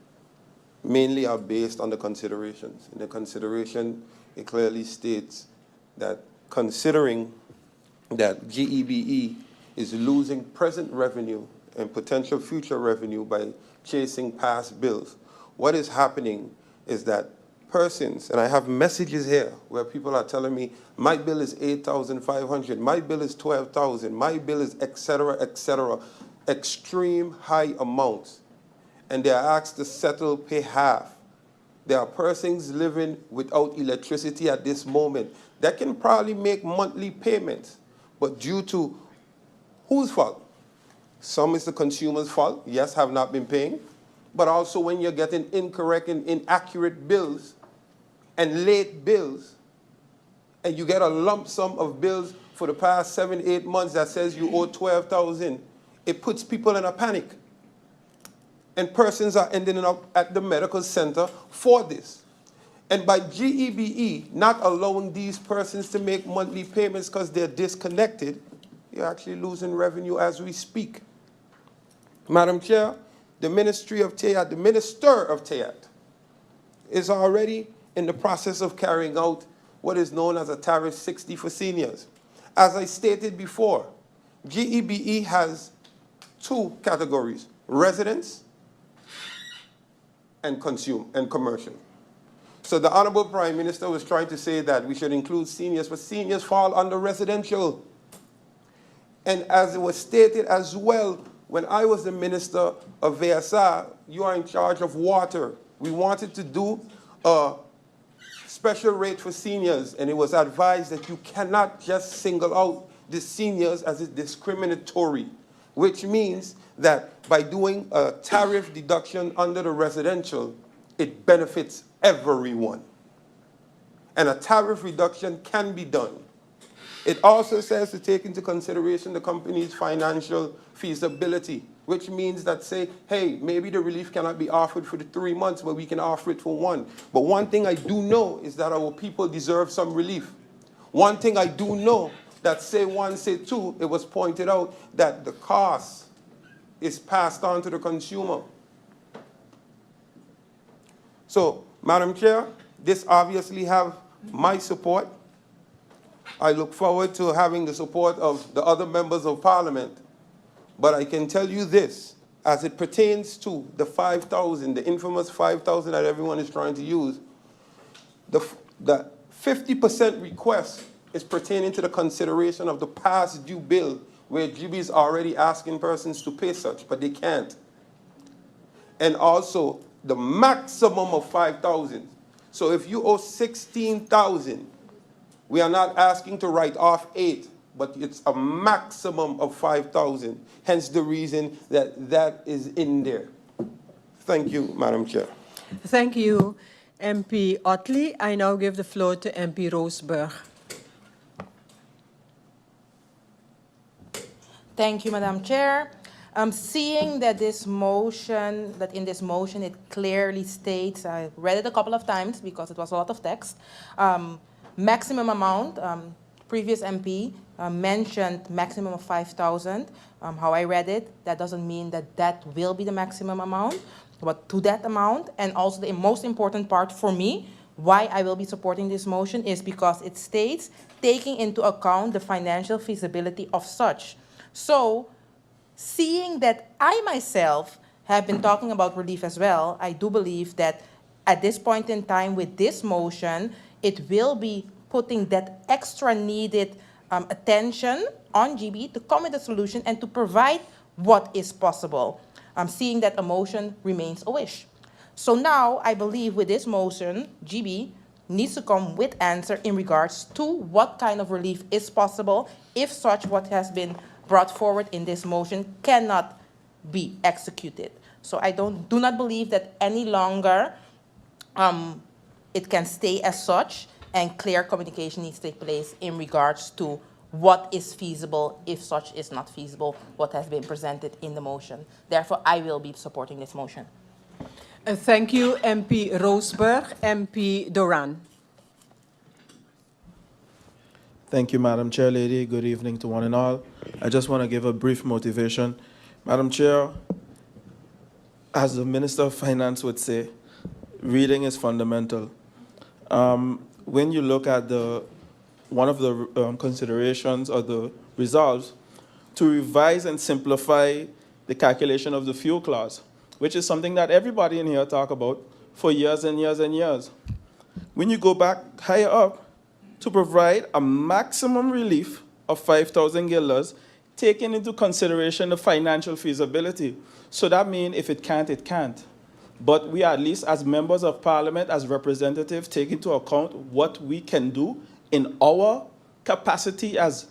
mainly are based on the considerations. In the consideration, it clearly states that considering that GEBE is losing present revenue and potential future revenue by chasing past bills, what is happening is that persons, and I have messages here where people are telling me, my bill is 8,500, my bill is 12,000, my bill is et cetera, extreme high amounts. And they are asked to settle, pay half. There are persons living without electricity at this moment that can probably make monthly payments, but due to whose fault? Some is the consumer's fault, yes, have not been paying, but also when you're getting incorrect and inaccurate bills and late bills, and you get a lump sum of bills for the past 7, 8 months that says you owe 12,000, it puts people in a panic. And persons are ending up at the medical center for this. And by GEBE not allowing these persons to make monthly payments because they're disconnected, you're actually losing revenue as we speak. Madam Chair, the Ministry of TEAT, the Minister of TEAT, is already in the process of carrying out what is known as a Tariff 60 for seniors. As I stated before, GEBE has two categories, residents and commercial. So the Honorable Prime Minister was trying to say that we should include seniors, but seniors fall under residential. And as it was stated as well, when I was the Minister of VSR, you are in charge of water. We wanted to do a special rate for seniors, and it was advised that you cannot just single out the seniors as a discriminatory, which means that by doing a tariff deduction under the residential, it benefits everyone. And a tariff reduction can be done. It also says to take into consideration the company's financial feasibility, which means that say, hey, maybe the relief cannot be offered for the 3 months, but we can offer it for 1. But one thing I do know is that our people deserve some relief. One thing I do know that say 1, say 2, it was pointed out that the cost is passed on to the consumer. So, Madam Chair, this obviously have my support. I look forward to having the support of the other members of Parliament. But I can tell you this, as it pertains to the 5,000, the infamous 5,000 that everyone is trying to use, the 50% request is pertaining to the consideration of the past due bill, where GEBE is already asking persons to pay such, but they can't. And also the maximum of 5,000. So if you owe 16,000, we are not asking to write off 8, but it's a maximum of 5,000. Hence the reason that that is in there. Thank you, Madam Chair. Thank you, MP Otley. I now give the floor to MP Roseberg. Thank you, Madam Chair. Seeing that in this motion it clearly states, I read it a couple of times because it was a lot of text, maximum amount, previous MP mentioned maximum of 5,000. How I read it, that doesn't mean that that will be the maximum amount, but to that amount. And also the most important part for me, why I will be supporting this motion, is because it states taking into account the financial feasibility of such. So, seeing that I myself have been talking about relief as well, I do believe that at this point in time with this motion, it will be putting that extra needed attention on GEBE to come with a solution and to provide what is possible, seeing that a motion remains a wish. So now I believe with this motion, GEBE needs to come with answer in regards to what kind of relief is possible if such what has been brought forward in this motion cannot be executed. So I do not believe that any longer it can stay as such, and clear communication needs to take place in regards to what is feasible if such is not feasible, what has been presented in the motion. Therefore, I will be supporting this motion. Thank you, MP Roseberg. MP Doran. Thank you, Madam Chair Lady. Good evening to one and all. I just want to give a brief motivation. Madam Chair, as the Minister of Finance would say, reading is fundamental. When you look at one of the considerations or the resolves to revise and simplify the calculation of the fuel clause, which is something that everybody in here talk about for years and years and years. When you go back higher up, to provide a maximum relief of 5,000 guilders, taking into consideration the financial feasibility. So that means if it can't, it can't. But we at least as members of parliament, as representatives, take into account what we can do in our capacity as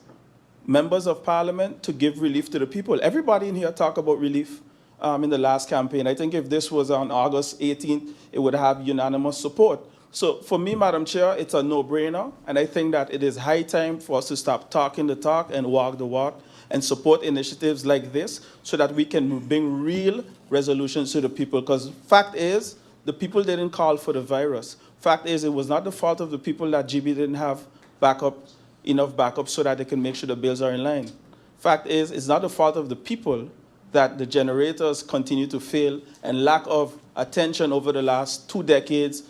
members of parliament to give relief to the people. Everybody in here talk about relief in the last campaign. I think if this was on August 18th, it would have unanimous support. So for me, Madam Chair, it's a no-brainer, and I think that it is high time for us to stop talking the talk and walk the walk and support initiatives like this so that we can bring real resolutions to the people. Because fact is, the people didn't call for the virus. Fact is, it was not the fault of the people that GEBE didn't have enough backup so that they can make sure the bills are in line. Fact is, it's not the fault of the people that the generators continue to fail and lack of attention over the last 2 decades,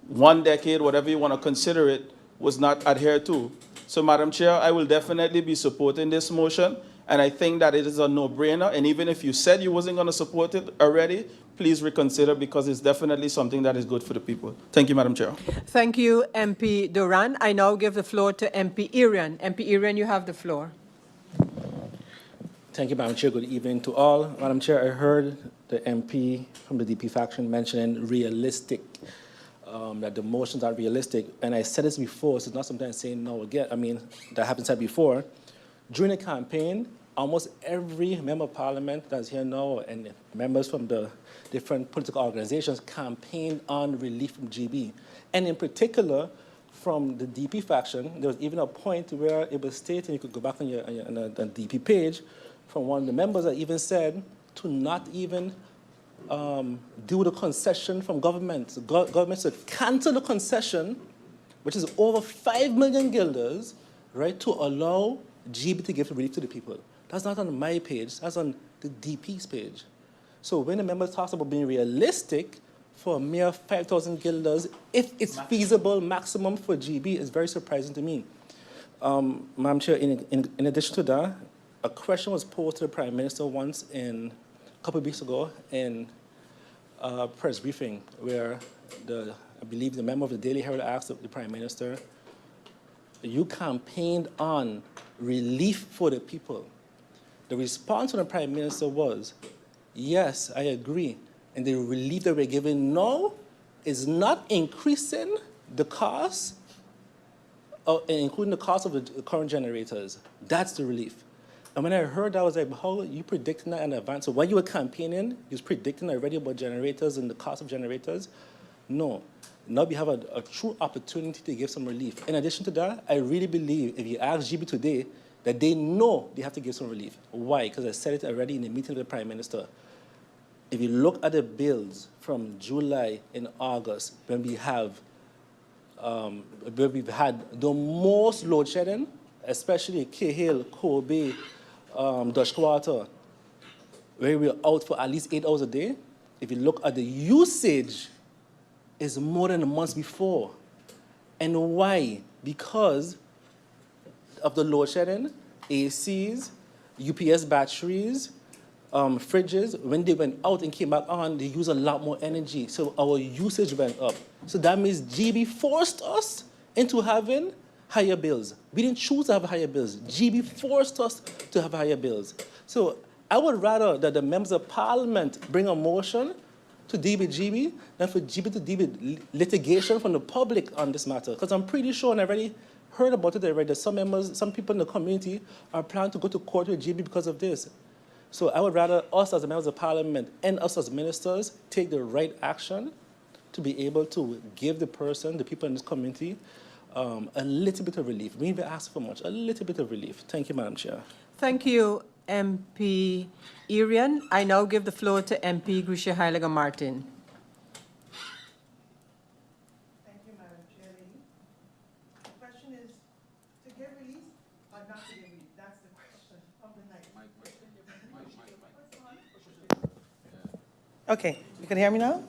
1 decade, whatever you want to consider it, was not adhered to. So, Madam Chair, I will definitely be supporting this motion, and I think that it is a no-brainer, and even if you said you wasn't going to support it already, please reconsider because it's definitely something that is good for the people. Thank you, Madam Chair. Thank you, MP Doran. I now give the floor to MP Irian. MP Irian, you have the floor. Thank you, Madam Chair. Good evening to all. Madam Chair, I heard the MP from the DP faction mentioning realistic, that the motions are realistic. And I said this before, so it's not something I'm saying no again. I mean, that happened said before. During the campaign, almost every member of parliament that's here now and members from the different political organizations campaigned on relief from GEBE. And in particular, from the DP faction, there was even a point where it was stated, you could go back on the DP page, from one of the members that even said to not even do the concession from government. So government should cancel the concession, which is over 5 million guilders, right, to allow GEBE to give relief to the people. That's not on my page, that's on the DP's page. So when the member talks about being realistic for a mere 5,000 guilders, if it's feasible maximum for GEBE, it's very surprising to me. Madam Chair, in addition to that, a question was posed to the Prime Minister once a couple of weeks ago in a press briefing where I believe the member of the Daily Herald asked the Prime Minister, you campaigned on relief for the people. The response from the Prime Minister was, yes, I agree. And the relief that we're giving now is not increasing the cost, including the cost of the current generators. That's the relief. And when I heard that, I was like, how are you predicting that in advance? So when you were campaigning, you was predicting already about generators and the cost of generators? No. Now we have a true opportunity to give some relief. In addition to that, I really believe if you ask GEBE today, that they know they have to give some relief. Why? Because I said it already in the meeting with the Prime Minister. If you look at the bills from July and August, when we have, where we've had the most load shedding, especially Cahill, Kobe, Dashwater, where we're out for at least 8 hours a day, if you look at the usage, it's more than the months before. And why? Because of the load shedding, ACs, UPS batteries, fridges, when they went out and came back on, they used a lot more energy. So our usage went up. So that means GEBE forced us into having higher bills. We didn't choose to have higher bills. GEBE forced us to have higher bills. So I would rather that the members of parliament bring a motion to deal with GEBE than for GEBE to deal with litigation from the public on this matter. Because I'm pretty sure, and I already heard about it already, that some people in the community are planning to go to court with GEBE because of this. So I would rather us as members of parliament and us as ministers take the right action to be able to give the people in this community, a little bit of relief. We didn't even ask for much, a little bit of relief. Thank you, Madam Chair. Thank you, MP Irian. I now give the floor to MP Grisha Heiliger Martin. Thank you, Madam Chair. The question is to give relief or not to give relief? That's the question of the night. Okay, you can hear me now?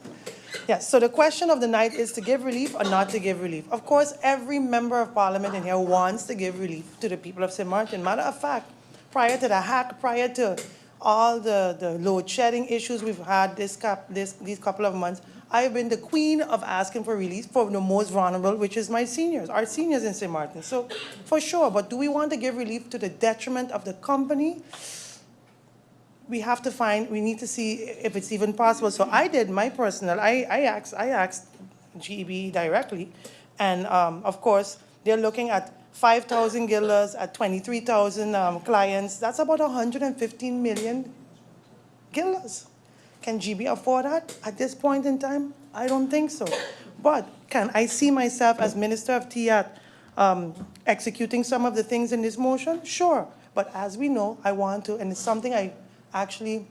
Yes, so the question of the night is to give relief or not to give relief. Of course, every member of parliament in here wants to give relief to the people of St. Martin. Matter of fact, prior to the hack, prior to all the load shedding issues we've had these couple of months, I've been the queen of asking for relief for the most vulnerable, which is my seniors, our seniors in St. Martin. So for sure, but do we want to give relief to the detriment of the company? We have to we need to see if it's even possible. So I did my personal, I asked GEBE directly, and of course, they're looking at 5,000 guilders at 23,000 clients. That's about 115 million guilders. Can GEBE afford that at this point in time? I don't think so. But can I see myself as Minister of TIAT executing some of the things in this motion? Sure. But as we know, I want to, and it's something I actually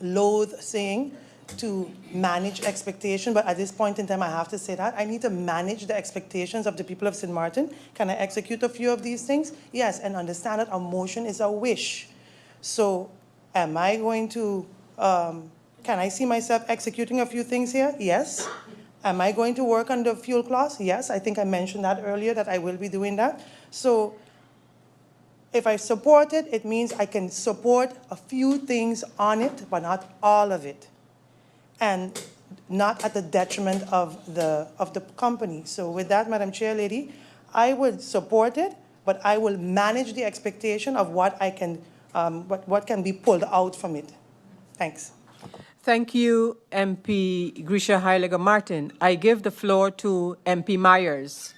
loathe saying, to manage expectation, but at this point in time, I have to say that. I need to manage the expectations of the people of St. Martin. Can I execute a few of these things? Yes, and understand that a motion is a wish. So am I going to, can I see myself executing a few things here? Yes. Am I going to work on the fuel clause? Yes, I think I mentioned that earlier, that I will be doing that. So if I support it, it means I can support a few things on it, but not all of it, and not at the detriment of the company. So with that, Madam Chair Lady, I would support it, but I will manage the expectation of what I can, what can be pulled out from it. Thanks. Thank you, MP Grisha Heiliger Martin. I give the floor to MP Myers.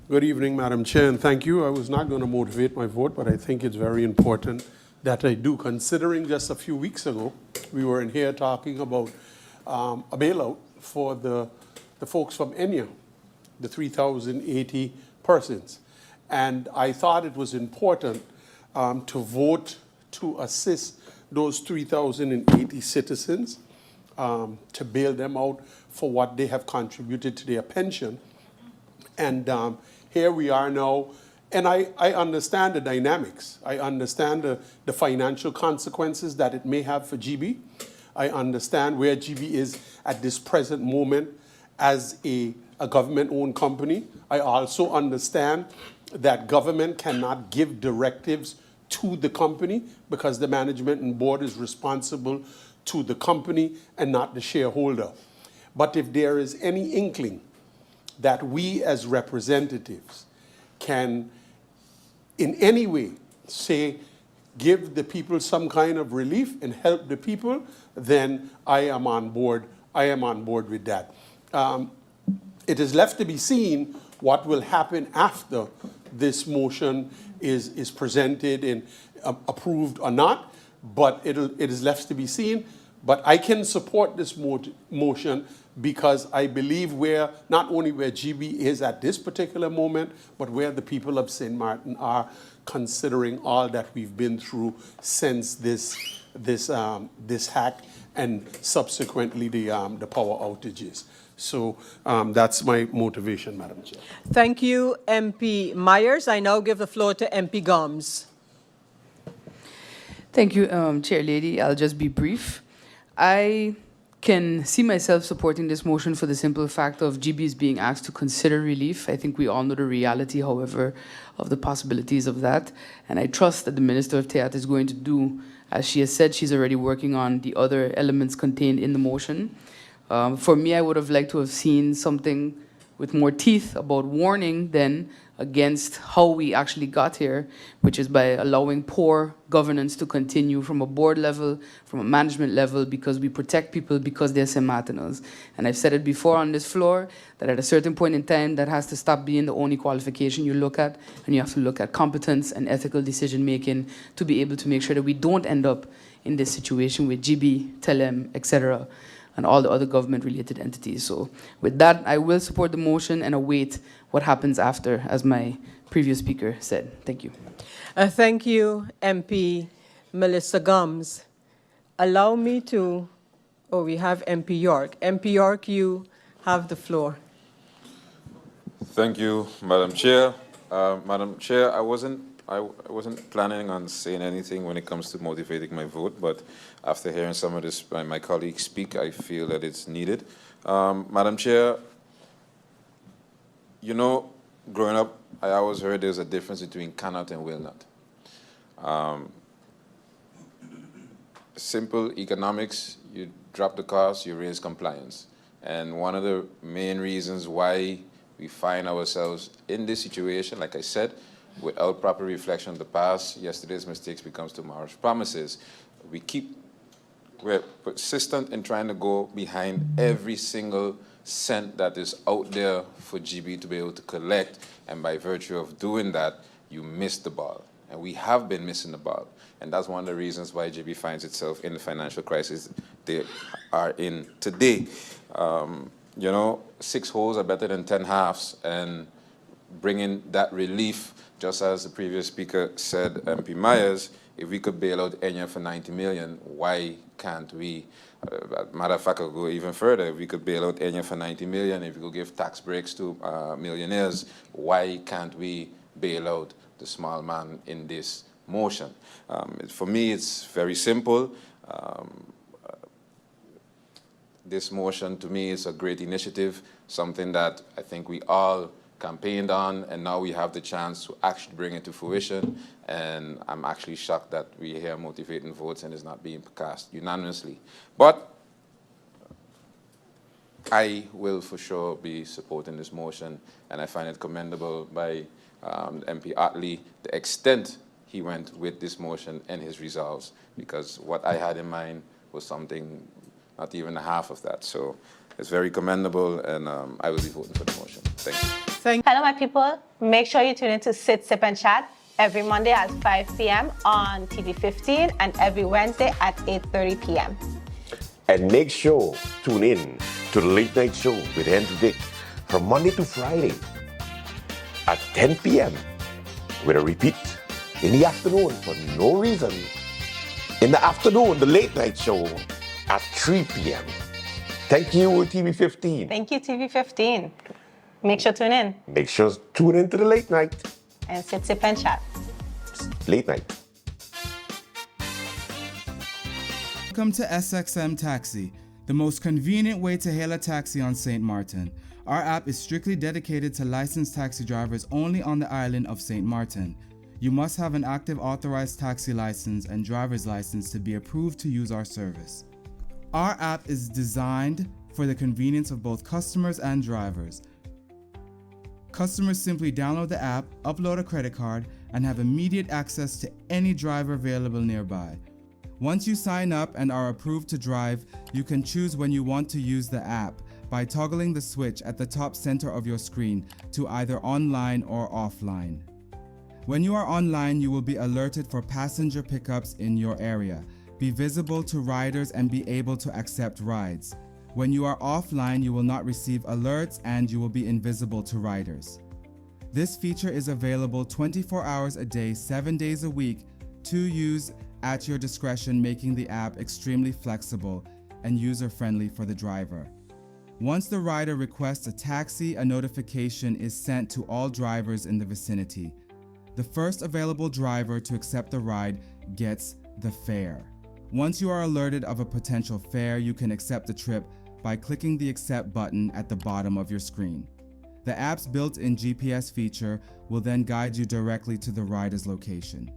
Good evening, Madam Chair, and thank you. I was not going to motivate my vote, but I think it's very important that I do, considering just a few weeks ago, we were in here talking about a bailout for the folks from Enya, the 3,080 persons. And I thought it was important to vote to assist those 3,080 citizens to bail them out for what they have contributed to their pension. And here we are now, and I understand the dynamics. I understand the financial consequences that it may have for GEBE. I understand where GEBE is at this present moment as a government-owned company. I also understand that government cannot give directives to the company because the management and board is responsible to the company and not the shareholder. But if there is any inkling that we as representatives can in any way say, give the people some kind of relief and help the people, then I am on board. I am on board with that. It is left to be seen what will happen after this motion is presented and approved or not, but it is left to be seen. But I can support this motion because I believe not only where GEBE is at this particular moment, but where the people of St. Martin are, considering all that we've been through since this hack and subsequently the power outages. So that's my motivation, Madam Chair. Thank you, MP Myers. I now give the floor to MP Gomes. Thank you, Chair Lady. I'll just be brief. I can see myself supporting this motion for the simple fact of GEBE is being asked to consider relief. I think we all know the reality, however, of the possibilities of that. And I trust that the Minister of TIAT is going to do, as she has said, she's already working on the other elements contained in the motion. For me, I would have liked to have seen something with more teeth about warning then against how we actually got here, which is by allowing poor governance to continue from a board level, from a management level, because we protect people because they're St. Martiners. And I've said it before on this floor, that at a certain point in time, that has to stop being the only qualification you look at, and you have to look at competence and ethical decision-making to be able to make sure that we don't end up in this situation with GEBE, Telem, etc., and all the other government-related entities. So with that, I will support the motion and await what happens after, as my previous speaker said. Thank you. Thank you, MP Melissa Gums. Allow me to, we have MP York. MP York, you have the floor. Thank you, Madam Chair. Madam Chair, I wasn't planning on saying anything when it comes to motivating my vote, but after hearing some of this by my colleagues speak, I feel that it's needed. Madam Chair, you know, growing up, I always heard there's a difference between cannot and will not. Simple economics, you drop the cost, you raise compliance. And one of the main reasons why we find ourselves in this situation, like I said, without proper reflection of the past, yesterday's mistakes becomes tomorrow's promises. We're persistent in trying to go behind every single cent that is out there for GEBE to be able to collect, and by virtue of doing that, you miss the ball. And we have been missing the ball. And that's one of the reasons why GEBE finds itself in the financial crisis they are in today. You know, 6 wholes are better than 10 halves, and bringing that relief, just as the previous speaker said, MP Myers, if we could bail out Enya for 90 million, why can't we? Matter of fact, I'll go even further. If we could bail out Enya for 90 million, if we could give tax breaks to millionaires, why can't we bail out the small man in this motion? For me, it's very simple. This motion, to me, is a great initiative, something that I think we all campaigned on, and now we have the chance to actually bring it to fruition. And I'm actually shocked that we hear motivating votes and it's not being cast unanimously. But I will for sure be supporting this motion, and I find it commendable by MP Otley, the extent he went with this motion and his resolves, because what I had in mind was something not even a half of that. So it's very commendable, and I will be voting for the motion. Thank you. Hello, my people. Make sure you tune in to Sit, Sip, and Chat every Monday at 5 p.m. on TV 15 and every Wednesday at 8:30 p.m. And make sure tune in to the Late Night Show with Andrew Dick from Monday to Friday at 10 p.m. with a repeat in the afternoon for no reason. In the afternoon, the Late Night Show at 3 p.m. Thank you, TV 15. Thank you, TV 15. Make sure to tune in. Make sure to tune in to the Late Night. And Sit, Sip, and Chat. Late Night. Welcome to SXM Taxi, the most convenient way to hail a taxi on St. Martin. Our app is strictly dedicated to licensed taxi drivers only on the island of St. Martin. You must have an active authorized taxi license and driver's license to be approved to use our service. Our app is designed for the convenience of both customers and drivers. Customers simply download the app, upload a credit card, and have immediate access to any driver available nearby. Once you sign up and are approved to drive, you can choose when you want to use the app by toggling the switch at the top center of your screen to either online or offline. When you are online, you will be alerted for passenger pickups in your area, be visible to riders, and be able to accept rides. When you are offline, you will not receive alerts and you will be invisible to riders. This feature is available 24 hours a day, 7 days a week to use at your discretion, making the app extremely flexible and user-friendly for the driver. Once the rider requests a taxi, a notification is sent to all drivers in the vicinity. The first available driver to accept the ride gets the fare. Once you are alerted of a potential fare, you can accept the trip by clicking the Accept button at the bottom of your screen. The app's built-in GPS feature will then guide you directly to the rider's location.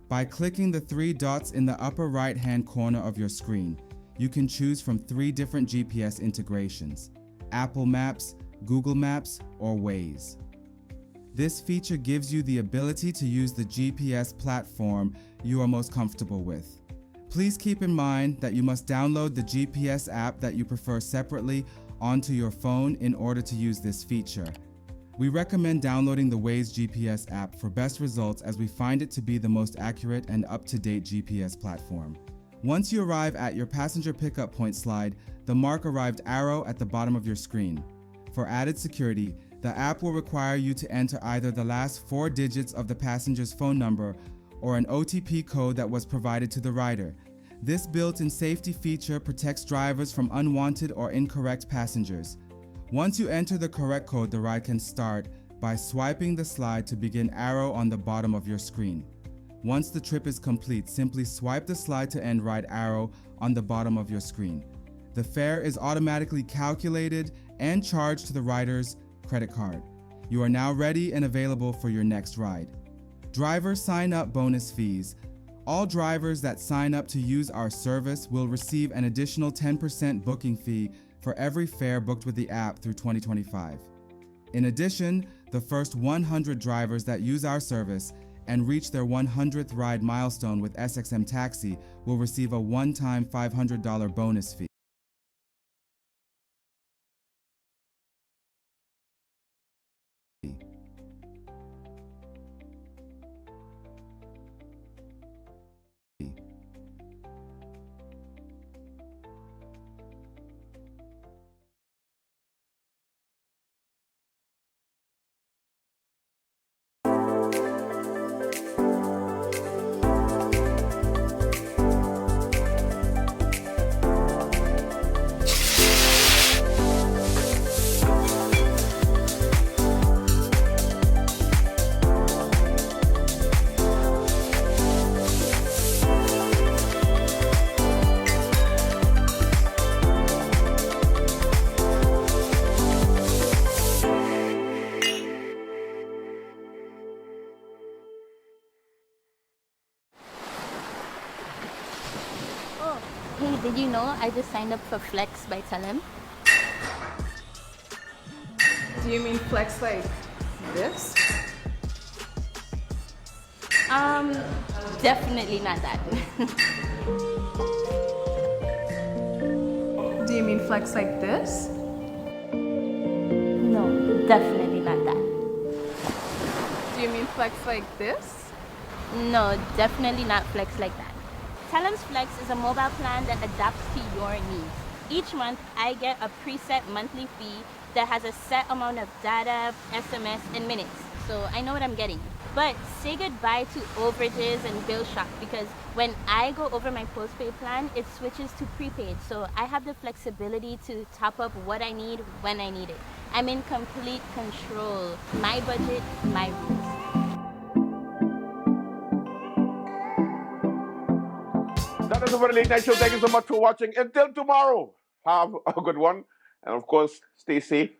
By clicking the 3 dots in the upper right-hand corner of your screen, you can choose from 3 different GPS integrations: Apple Maps, Google Maps, or Waze. This feature gives you the ability to use the GPS platform you are most comfortable with. Please keep in mind that you must download the GPS app that you prefer separately onto your phone in order to use this feature. We recommend downloading the Waze GPS app for best results as we find it to be the most accurate and up-to-date GPS platform. Once you arrive at your passenger pickup point slide, the Mark Arrived arrow at the bottom of your screen. For added security, the app will require you to enter either the last 4 digits of the passenger's phone number or an OTP code that was provided to the rider. This built-in safety feature protects drivers from unwanted or incorrect passengers. Once you enter the correct code, the ride can start by swiping the slide to begin arrow on the bottom of your screen. Once the trip is complete, simply swipe the slide to end ride arrow on the bottom of your screen. The fare is automatically calculated and charged to the rider's credit card. You are now ready and available for your next ride. Driver sign-up bonus fees. All drivers that sign up to use our service will receive an additional 10% booking fee for every fare booked with the app through 2025. In addition, the first 100 drivers that use our service and reach their 100th ride milestone with SXM Taxi will receive a one-time $500 bonus fee. Hey, did you know I just signed up for Flex by Telem? Do you mean flex like this? Definitely not that. Do you mean flex like this? No, definitely not that. Do you mean flex like this? No, definitely not Flex like that. Telem's Flex is a mobile plan that adapts to your needs. Each month, I get a preset monthly fee that has a set amount of data, SMS, and minutes. So I know what I'm getting. But say goodbye to overages and bill shock because when I go over my postpaid plan, it switches to prepaid. So I have the flexibility to top up what I need when I need it. I'm in complete control. My budget, my rules. That is it for the late night show. Thank you so much for watching. Until tomorrow, have a good one. And of course, stay safe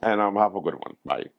and have a good one. Bye.